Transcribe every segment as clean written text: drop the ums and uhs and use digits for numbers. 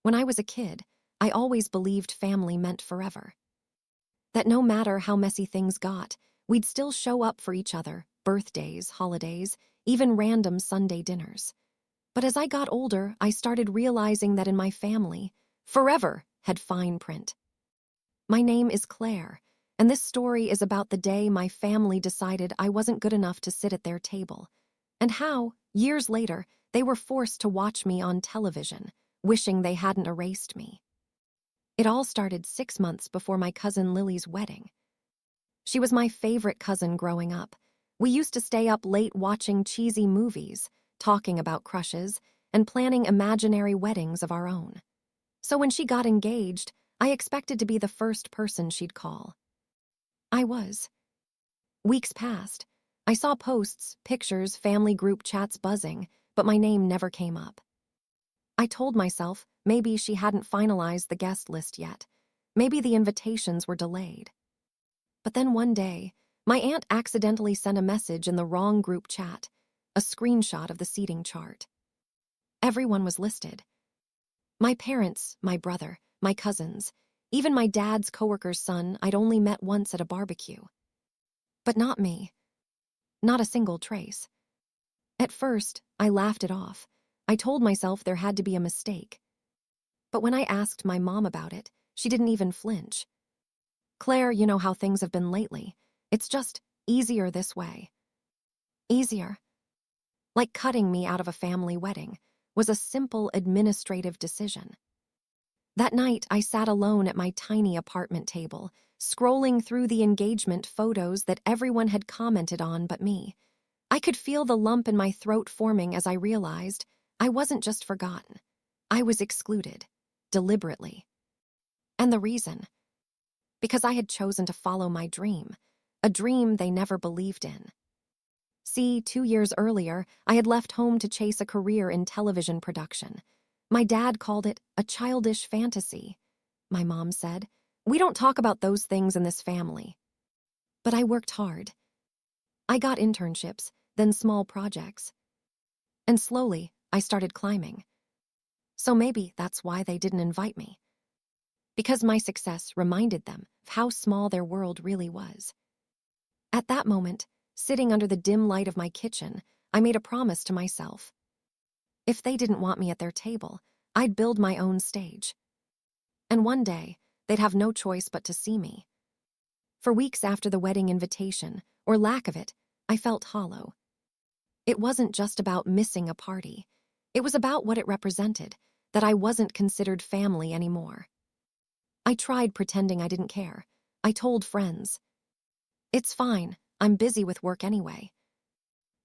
When I was a kid, I always believed family meant forever. That no matter how messy things got, we'd still show up for each other, birthdays, holidays, even random Sunday dinners. But as I got older, I started realizing that in my family, forever had fine print. My name is Claire, and this story is about the day my family decided I wasn't good enough to sit at their table, and how, years later, they were forced to watch me on television, wishing they hadn't erased me. It all started 6 months before my cousin Lily's wedding. She was my favorite cousin growing up. We used to stay up late watching cheesy movies, talking about crushes, and planning imaginary weddings of our own. So when she got engaged, I expected to be the first person she'd call. I was. Weeks passed. I saw posts, pictures, family group chats buzzing, but my name never came up. I told myself maybe she hadn't finalized the guest list yet. Maybe the invitations were delayed. But then one day, my aunt accidentally sent a message in the wrong group chat, a screenshot of the seating chart. Everyone was listed. My parents, my brother, my cousins, even my dad's coworker's son I'd only met once at a barbecue. But not me. Not a single trace. At first, I laughed it off. I told myself there had to be a mistake. But when I asked my mom about it, she didn't even flinch. Claire, you know how things have been lately. It's just easier this way. Easier. Like cutting me out of a family wedding was a simple administrative decision. That night, I sat alone at my tiny apartment table, scrolling through the engagement photos that everyone had commented on but me. I could feel the lump in my throat forming as I realized I wasn't just forgotten. I was excluded, deliberately. And the reason? Because I had chosen to follow my dream, a dream they never believed in. See, 2 years earlier, I had left home to chase a career in television production. My dad called it a childish fantasy. My mom said, "We don't talk about those things in this family." But I worked hard. I got internships, then small projects. And slowly, I started climbing. So maybe that's why they didn't invite me. Because my success reminded them of how small their world really was. At that moment, sitting under the dim light of my kitchen, I made a promise to myself. If they didn't want me at their table, I'd build my own stage. And one day, they'd have no choice but to see me. For weeks after the wedding invitation, or lack of it, I felt hollow. It wasn't just about missing a party. It was about what it represented, that I wasn't considered family anymore. I tried pretending I didn't care. I told friends, "It's fine, I'm busy with work anyway."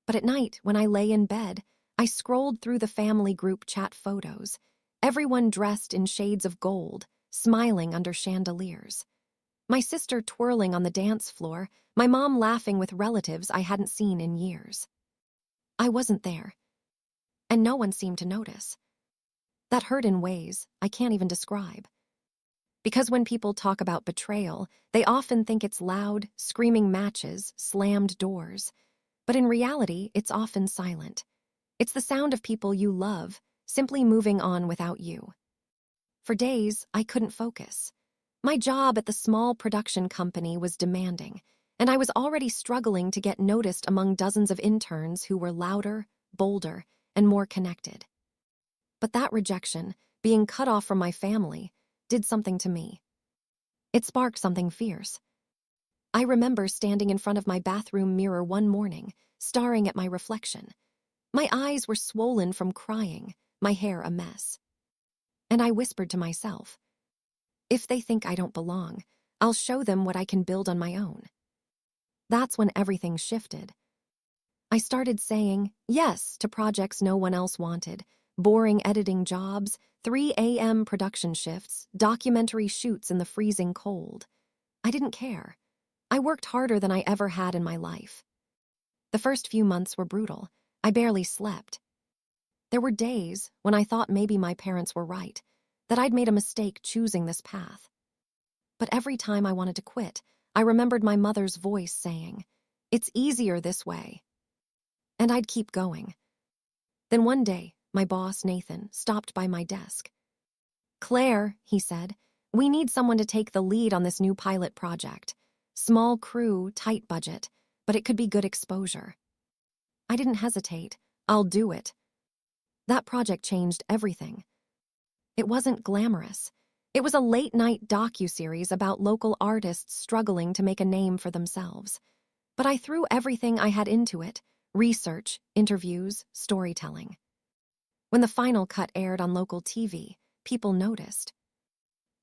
But at night, when I lay in bed, I scrolled through the family group chat photos, everyone dressed in shades of gold, smiling under chandeliers. My sister twirling on the dance floor, my mom laughing with relatives I hadn't seen in years. I wasn't there, and no one seemed to notice. That hurt in ways I can't even describe. Because when people talk about betrayal, they often think it's loud, screaming matches, slammed doors. But in reality, it's often silent. It's the sound of people you love, simply moving on without you. For days, I couldn't focus. My job at the small production company was demanding, and I was already struggling to get noticed among dozens of interns who were louder, bolder, and more connected. But that rejection, being cut off from my family, did something to me. It sparked something fierce. I remember standing in front of my bathroom mirror one morning, staring at my reflection. My eyes were swollen from crying, my hair a mess. And I whispered to myself, "If they think I don't belong, I'll show them what I can build on my own." That's when everything shifted. I started saying yes to projects no one else wanted, boring editing jobs, 3 a.m. production shifts, documentary shoots in the freezing cold. I didn't care. I worked harder than I ever had in my life. The first few months were brutal. I barely slept. There were days when I thought maybe my parents were right, that I'd made a mistake choosing this path. But every time I wanted to quit, I remembered my mother's voice saying, "It's easier this way." And I'd keep going. Then one day, my boss, Nathan, stopped by my desk. "Claire," he said, "we need someone to take the lead on this new pilot project. Small crew, tight budget, but it could be good exposure." I didn't hesitate. "I'll do it." That project changed everything. It wasn't glamorous. It was a late-night docuseries about local artists struggling to make a name for themselves. But I threw everything I had into it: research, interviews, storytelling. When the final cut aired on local TV, people noticed.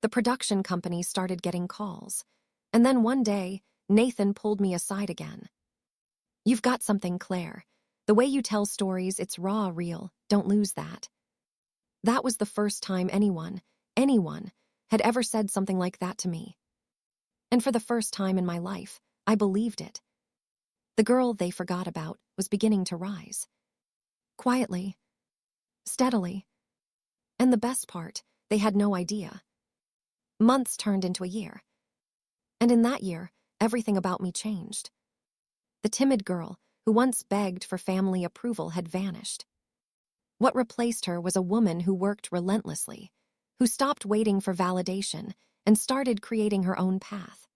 The production company started getting calls. And then one day, Nathan pulled me aside again. "You've got something, Claire. The way you tell stories, it's raw, real. Don't lose that." That was the first time anyone, had ever said something like that to me. And for the first time in my life, I believed it. The girl they forgot about was beginning to rise. Quietly, steadily. And the best part, they had no idea. Months turned into a year. And in that year, everything about me changed. The timid girl who once begged for family approval had vanished. What replaced her was a woman who worked relentlessly, who stopped waiting for validation and started creating her own path.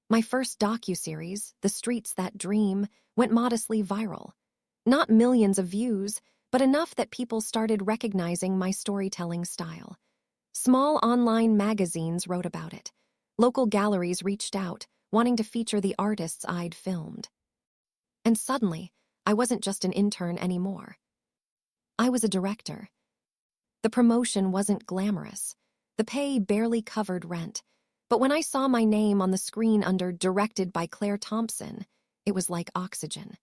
My first docuseries, The Streets That Dream, went modestly viral. Not millions of views, but enough that people started recognizing my storytelling style. Small online magazines wrote about it. Local galleries reached out, wanting to feature the artists I'd filmed. And suddenly, I wasn't just an intern anymore. I was a director. The promotion wasn't glamorous. The pay barely covered rent. But when I saw my name on the screen under "Directed by Claire Thompson," it was like oxygen.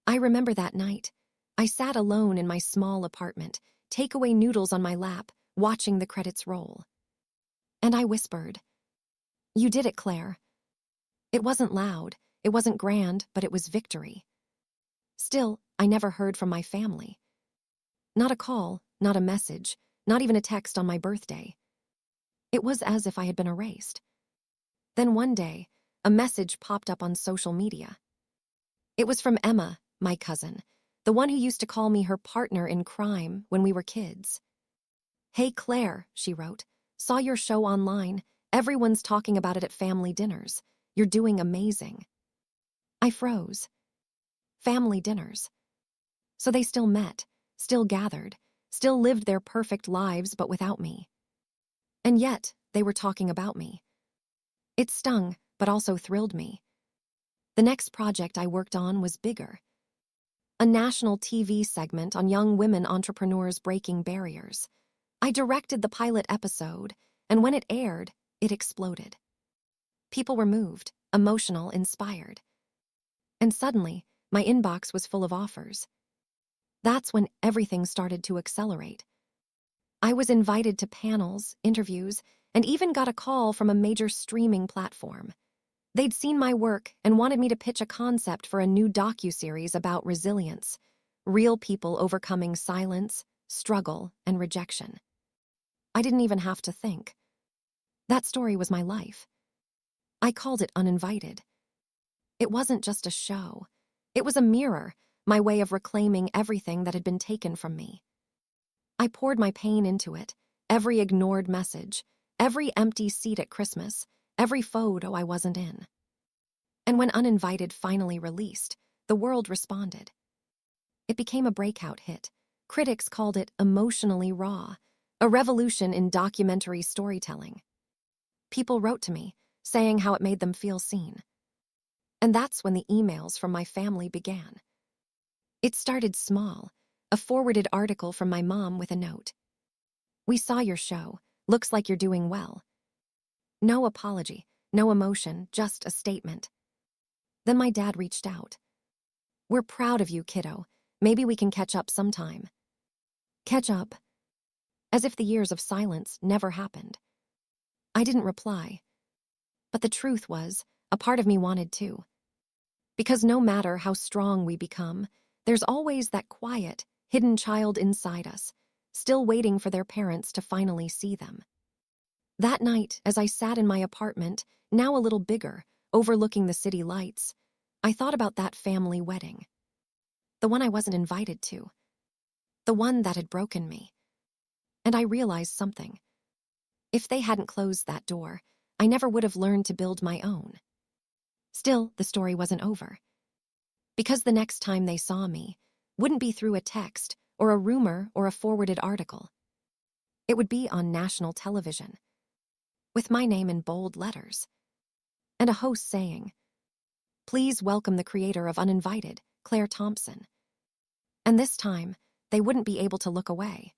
I remember that night. I sat alone in my small apartment, takeaway noodles on my lap, watching the credits roll. And I whispered, "You did it, Claire." It wasn't loud, it wasn't grand, but it was victory. Still, I never heard from my family. Not a call, not a message, not even a text on my birthday. It was as if I had been erased. Then one day, a message popped up on social media. It was from Emma, my cousin, the one who used to call me her partner in crime when we were kids. "Hey Claire," she wrote, "saw your show online. Everyone's talking about it at family dinners. You're doing amazing." I froze. Family dinners. So they still met, still gathered, still lived their perfect lives but without me. And yet, they were talking about me. It stung, but also thrilled me. The next project I worked on was bigger. A national TV segment on young women entrepreneurs breaking barriers. I directed the pilot episode, and when it aired, it exploded. People were moved, emotional, inspired. And suddenly, my inbox was full of offers. That's when everything started to accelerate. I was invited to panels, interviews, and even got a call from a major streaming platform. They'd seen my work and wanted me to pitch a concept for a new docuseries about resilience, real people overcoming silence, struggle, and rejection. I didn't even have to think. That story was my life. I called it Uninvited. It wasn't just a show. It was a mirror, my way of reclaiming everything that had been taken from me. I poured my pain into it, every ignored message, every empty seat at Christmas, every photo I wasn't in. And when Uninvited finally released, the world responded. It became a breakout hit. Critics called it emotionally raw, a revolution in documentary storytelling. People wrote to me, saying how it made them feel seen. And that's when the emails from my family began. It started small, a forwarded article from my mom with a note. "We saw your show. Looks like you're doing well." No apology, no emotion, just a statement. Then my dad reached out. "We're proud of you, kiddo. Maybe we can catch up sometime." Catch up? As if the years of silence never happened. I didn't reply. But the truth was, a part of me wanted to. Because no matter how strong we become, there's always that quiet, hidden child inside us, still waiting for their parents to finally see them. That night, as I sat in my apartment, now a little bigger, overlooking the city lights, I thought about that family wedding. The one I wasn't invited to. The one that had broken me. And I realized something. If they hadn't closed that door, I never would have learned to build my own. Still, the story wasn't over. Because the next time they saw me wouldn't be through a text or a rumor or a forwarded article. It would be on national television, with my name in bold letters, and a host saying, "Please welcome the creator of Uninvited, Claire Thompson." And this time, they wouldn't be able to look away.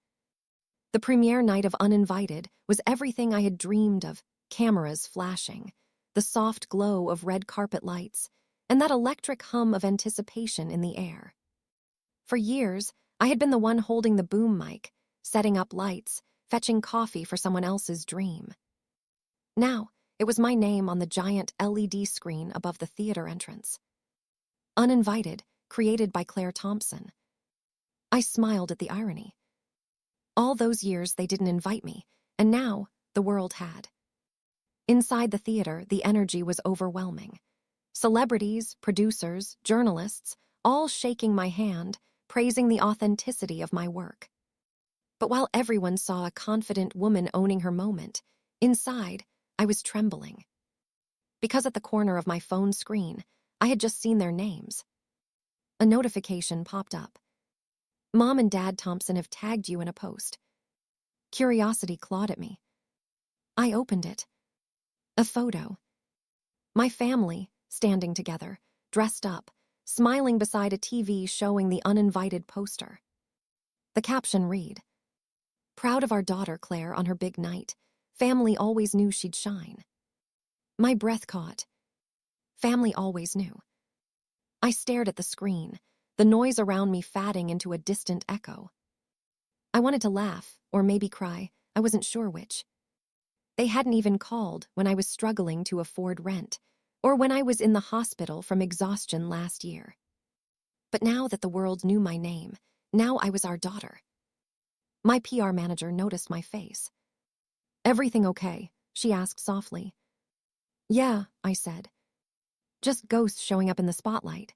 The premiere night of Uninvited was everything I had dreamed of: cameras flashing, the soft glow of red carpet lights, and that electric hum of anticipation in the air. For years, I had been the one holding the boom mic, setting up lights, fetching coffee for someone else's dream. Now, it was my name on the giant LED screen above the theater entrance. Uninvited, created by Claire Thompson. I smiled at the irony. All those years they didn't invite me, and now the world had. Inside the theater, the energy was overwhelming. Celebrities, producers, journalists, all shaking my hand, praising the authenticity of my work. But while everyone saw a confident woman owning her moment, inside, I was trembling. Because at the corner of my phone screen, I had just seen their names. A notification popped up. "Mom and Dad Thompson have tagged you in a post." Curiosity clawed at me. I opened it. A photo. My family, standing together, dressed up, smiling beside a TV showing the Uninvited poster. The caption read, "Proud of our daughter Claire on her big night. Family always knew she'd shine." My breath caught. Family always knew. I stared at the screen, the noise around me fading into a distant echo. I wanted to laugh, or maybe cry, I wasn't sure which. They hadn't even called when I was struggling to afford rent, or when I was in the hospital from exhaustion last year. But now that the world knew my name, now I was our daughter. My PR manager noticed my face. "Everything okay?" she asked softly. "Yeah," I said. "Just ghosts showing up in the spotlight."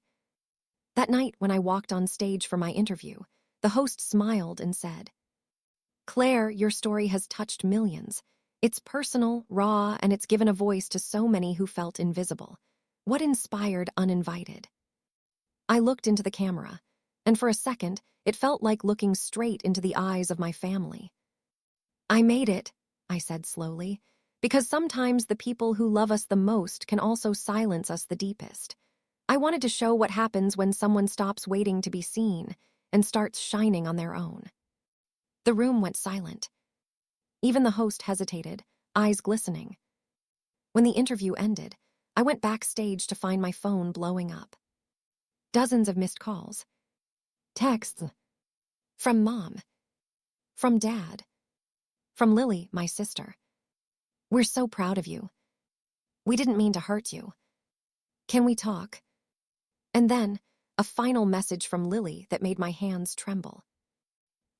That night when I walked on stage for my interview, the host smiled and said, "Claire, your story has touched millions. It's personal, raw, and it's given a voice to so many who felt invisible. What inspired Uninvited?" I looked into the camera, and for a second, it felt like looking straight into the eyes of my family. "I made it," I said slowly, "because sometimes the people who love us the most can also silence us the deepest. I wanted to show what happens when someone stops waiting to be seen and starts shining on their own." The room went silent. Even the host hesitated, eyes glistening. When the interview ended, I went backstage to find my phone blowing up. Dozens of missed calls. Texts. From Mom. From Dad. From Lily, my sister. "We're so proud of you. We didn't mean to hurt you. Can we talk?" And then, a final message from Lily that made my hands tremble.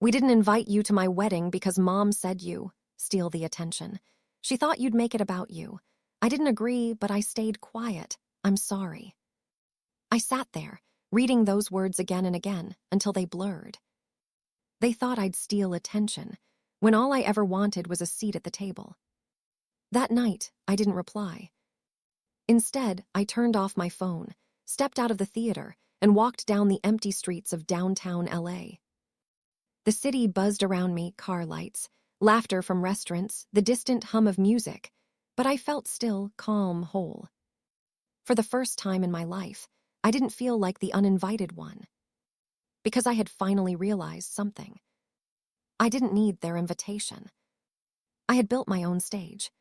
"We didn't invite you to my wedding because Mom said you steal the attention. She thought you'd make it about you. I didn't agree, but I stayed quiet. I'm sorry." I sat there, reading those words again and again until they blurred. They thought I'd steal attention, when all I ever wanted was a seat at the table. That night, I didn't reply. Instead, I turned off my phone, stepped out of the theater, and walked down the empty streets of downtown LA. The city buzzed around me, car lights, laughter from restaurants, the distant hum of music, but I felt still, calm, whole. For the first time in my life, I didn't feel like the uninvited one. Because I had finally realized something. I didn't need their invitation. I had built my own stage.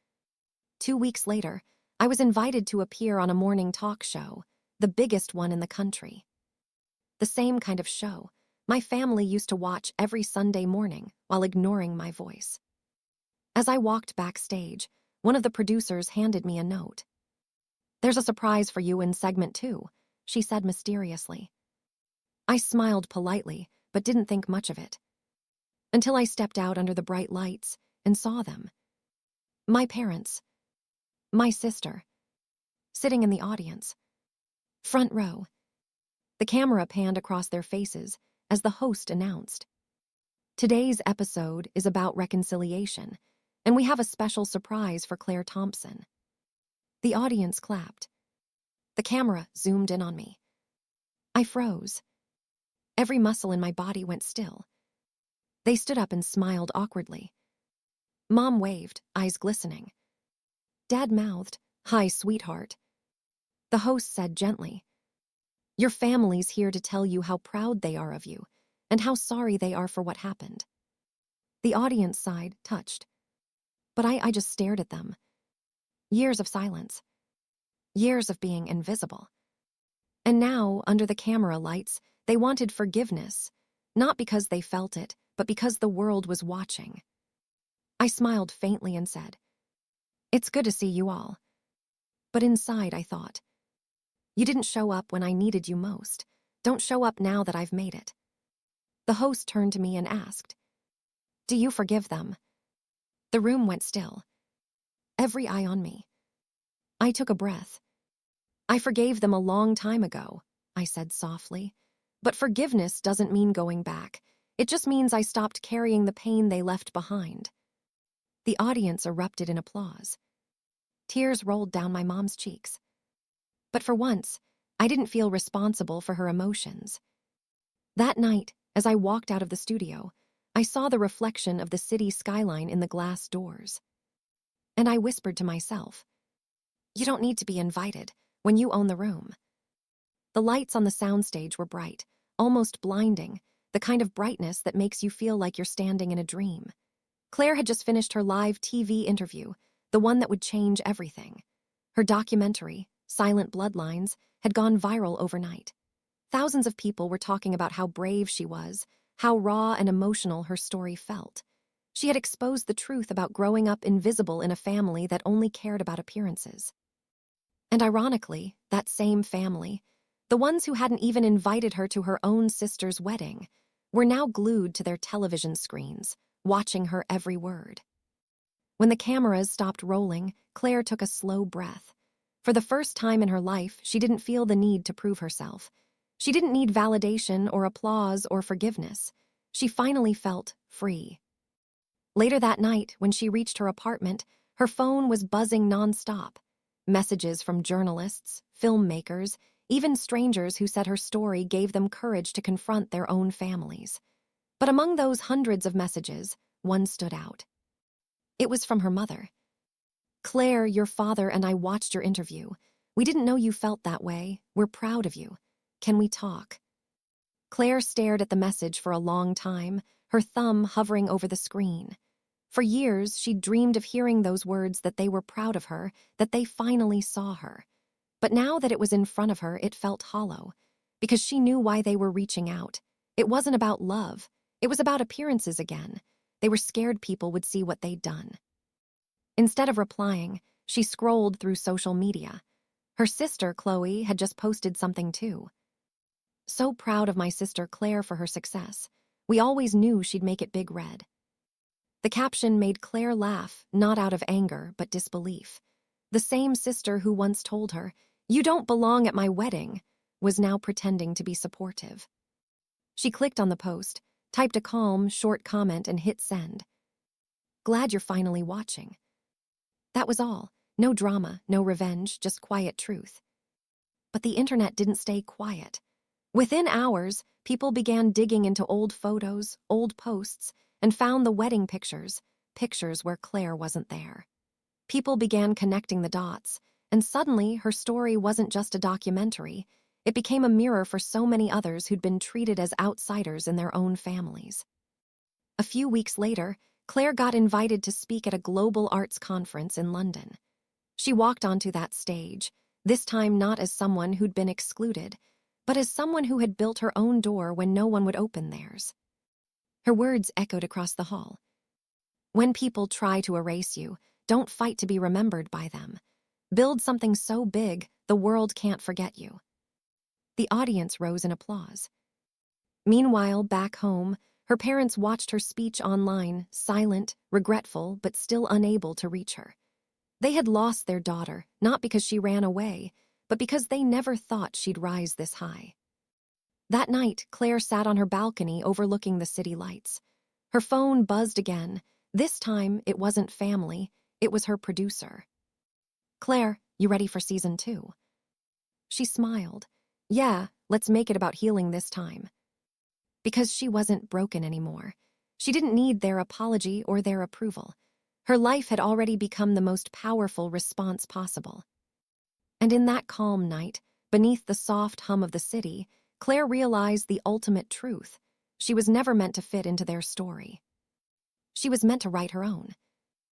2 weeks later, I was invited to appear on a morning talk show, the biggest one in the country. The same kind of show my family used to watch every Sunday morning while ignoring my voice. As I walked backstage, one of the producers handed me a note. "There's a surprise for you in segment 2, she said mysteriously. I smiled politely, but didn't think much of it. Until I stepped out under the bright lights and saw them. My parents. My sister. Sitting in the audience. Front row. The camera panned across their faces as the host announced, "Today's episode is about reconciliation, And we have a special surprise for Claire Thompson." The audience clapped. The camera zoomed in on me. I froze. Every muscle in my body went still. They stood up and smiled awkwardly. Mom waved, eyes glistening. Dad mouthed, "Hi, sweetheart." The host said gently, "Your family's here to tell you how proud they are of you and how sorry they are for what happened." The audience sighed, touched. But I just stared at them. Years of silence. Years of being invisible. And now, under the camera lights, they wanted forgiveness, not because they felt it, but because the world was watching. I smiled faintly and said, "It's good to see you all." But inside I thought, "You didn't show up when I needed you most. Don't show up now that I've made it." The host turned to me and asked, "Do you forgive them?" The room went still. Every eye on me. I took a breath. "I forgave them a long time ago," I said softly. "But forgiveness doesn't mean going back. It just means I stopped carrying the pain they left behind." The audience erupted in applause. Tears rolled down my mom's cheeks. But for once, I didn't feel responsible for her emotions. That night, as I walked out of the studio, I saw the reflection of the city skyline in the glass doors. And I whispered to myself, "You don't need to be invited when you own the room." The lights on the soundstage were bright, almost blinding, the kind of brightness that makes you feel like you're standing in a dream. Claire had just finished her live TV interview, the one that would change everything. Her documentary, Silent Bloodlines, had gone viral overnight. Thousands of people were talking about how brave she was, how raw and emotional her story felt. She had exposed the truth about growing up invisible in a family that only cared about appearances. And ironically, that same family, the ones who hadn't even invited her to her own sister's wedding, were now glued to their television screens, watching her every word. When the cameras stopped rolling, Claire took a slow breath. For the first time in her life, she didn't feel the need to prove herself. She didn't need validation or applause or forgiveness. She finally felt free. Later that night, when she reached her apartment, her phone was buzzing nonstop. Messages from journalists, filmmakers, even strangers who said her story gave them courage to confront their own families. But among those hundreds of messages, one stood out. It was from her mother. "Claire, your father and I watched your interview. We didn't know you felt that way. We're proud of you. Can we talk?" Claire stared at the message for a long time, her thumb hovering over the screen. For years, she'd dreamed of hearing those words that they were proud of her, that they finally saw her. But now that it was in front of her, it felt hollow, because she knew why they were reaching out. It wasn't about love. It was about appearances again. They were scared people would see what they'd done. Instead of replying, she scrolled through social media. Her sister, Chloe, had just posted something too. "So proud of my sister Claire for her success. We always knew she'd make it big red." The caption made Claire laugh, not out of anger, but disbelief. The same sister who once told her, "You don't belong at my wedding," was now pretending to be supportive. She clicked on the post, typed a calm, short comment, and hit send. "Glad you're finally watching." That was all. No drama, no revenge, just quiet truth. But the internet didn't stay quiet. Within hours, people began digging into old photos, old posts, and found the wedding pictures, pictures where Claire wasn't there. People began connecting the dots, and suddenly her story wasn't just a documentary. It became a mirror for so many others who'd been treated as outsiders in their own families. A few weeks later, Claire got invited to speak at a global arts conference in London. She walked onto that stage, this time not as someone who'd been excluded, but as someone who had built her own door when no one would open theirs. Her words echoed across the hall. "When people try to erase you, don't fight to be remembered by them. Build something so big, the world can't forget you." The audience rose in applause. Meanwhile, back home, her parents watched her speech online, silent, regretful, but still unable to reach her. They had lost their daughter, not because she ran away, but because they never thought she'd rise this high. That night, Claire sat on her balcony overlooking the city lights. Her phone buzzed again, This time, it wasn't family, it was her producer. "Claire, you ready for season 2?" She smiled. "Yeah, let's make it about healing this time." Because she wasn't broken anymore. She didn't need their apology or their approval. Her life had already become the most powerful response possible. And in that calm night, beneath the soft hum of the city, Claire realized the ultimate truth. She was never meant to fit into their story. She was meant to write her own.